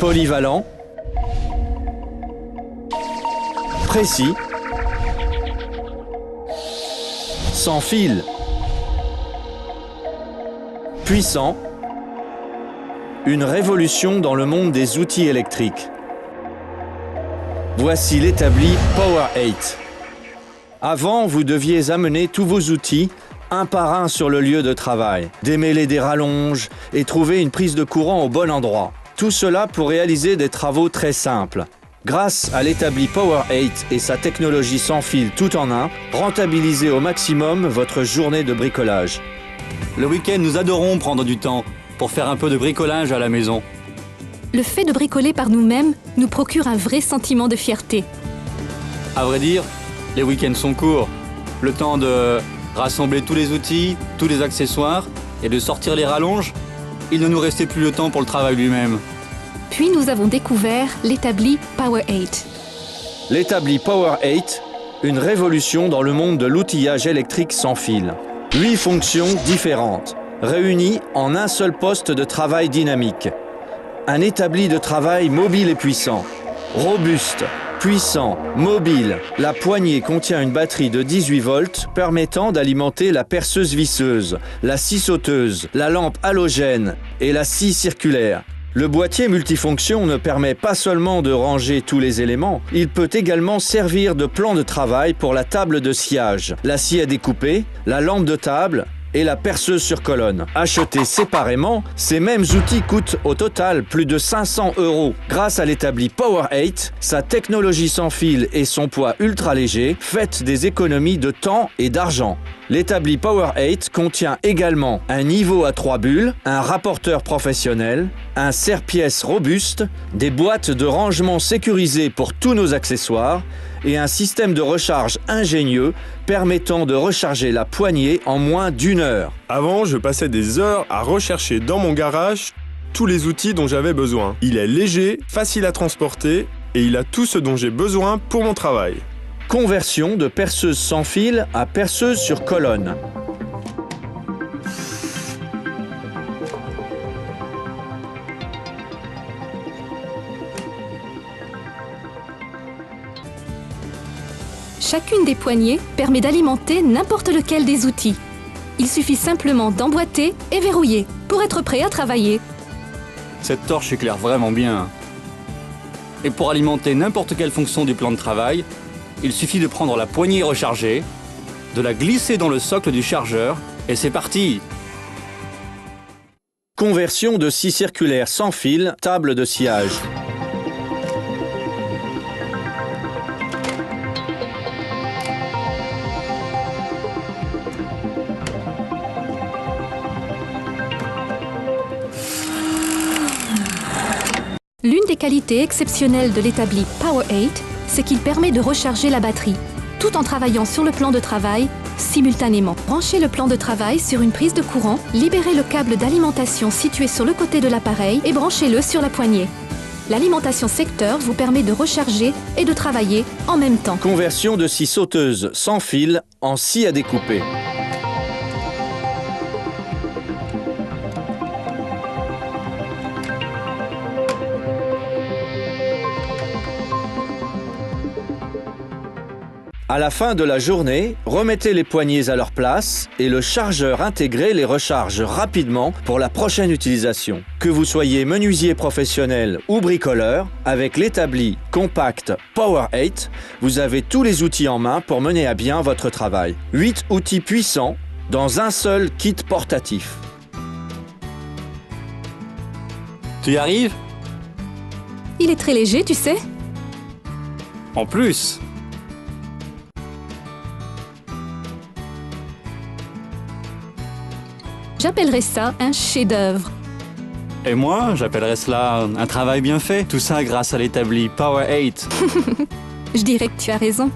polyvalent, précis, sans fil, puissant, une révolution dans le monde des outils électriques. Voici l'établi Power8. Avant, vous deviez amener tous vos outils un par un sur le lieu de travail, démêler des rallonges et trouver une prise de courant au bon endroit. Tout cela pour réaliser des travaux très simples. Grâce à l'établi Power8 et sa technologie sans fil tout en un, rentabilisez au maximum votre journée de bricolage. Le week-end, nous adorons prendre du temps pour faire un peu de bricolage à la maison. Le fait de bricoler par nous-mêmes nous procure un vrai sentiment de fierté. À vrai dire, les week-ends sont courts. Le temps de rassembler tous les outils, tous les accessoires et de sortir les rallonges, il ne nous restait plus le temps pour le travail lui-même. Puis nous avons découvert l'établi Power8. L'établi Power8, une révolution dans le monde de l'outillage électrique sans fil. 8 fonctions différentes, réunies en un seul poste de travail dynamique. Un établi de travail mobile et puissant, robuste, puissant, mobile. La poignée contient une batterie de 18 volts permettant d'alimenter la perceuse visseuse, la scie sauteuse, la lampe halogène et la scie circulaire. Le boîtier multifonction ne permet pas seulement de ranger tous les éléments, il peut également servir de plan de travail pour la table de sciage, la scie à découper, la lampe de table et la perceuse sur colonne. Achetés séparément, ces mêmes outils coûtent au total plus de 500 €. Grâce à l'établi Power8, sa technologie sans fil et son poids ultra léger, faites des économies de temps et d'argent. L'établi Power8 contient également un niveau à 3 bulles, un rapporteur professionnel, un serre-pièces robuste, des boîtes de rangement sécurisées pour tous nos accessoires et un système de recharge ingénieux permettant de recharger la poignée en moins d'1 heure. Avant, je passais des heures à rechercher dans mon garage tous les outils dont j'avais besoin. Il est léger, facile à transporter et il a tout ce dont j'ai besoin pour mon travail. Conversion de perceuse sans fil à perceuse sur colonne. Chacune des poignées permet d'alimenter n'importe lequel des outils. Il suffit simplement d'emboîter et verrouiller pour être prêt à travailler. Cette torche éclaire vraiment bien. Et pour alimenter n'importe quelle fonction du plan de travail, il suffit de prendre la poignée rechargée, de la glisser dans le socle du chargeur et c'est parti! Conversion de scie circulaire sans fil, table de sciage. L'une des qualités exceptionnelles de l'établi Power8, c'est qu'il permet de recharger la batterie, tout en travaillant sur le plan de travail simultanément. Branchez le plan de travail sur une prise de courant, libérez le câble d'alimentation situé sur le côté de l'appareil et branchez-le sur la poignée. L'alimentation secteur vous permet de recharger et de travailler en même temps. Conversion de scie sauteuse sans fil en scie à découper. À la fin de la journée, remettez les poignées à leur place et le chargeur intégré les recharge rapidement pour la prochaine utilisation. Que vous soyez menuisier professionnel ou bricoleur, avec l'établi compact Power8, vous avez tous les outils en main pour mener à bien votre travail. 8 outils puissants dans un seul kit portatif. Tu y arrives? Il est très léger, tu sais. En plus! J'appellerais ça un chef-d'œuvre. Et moi, j'appellerais cela un travail bien fait. Tout ça grâce à l'établi Power8. Je dirais que tu as raison.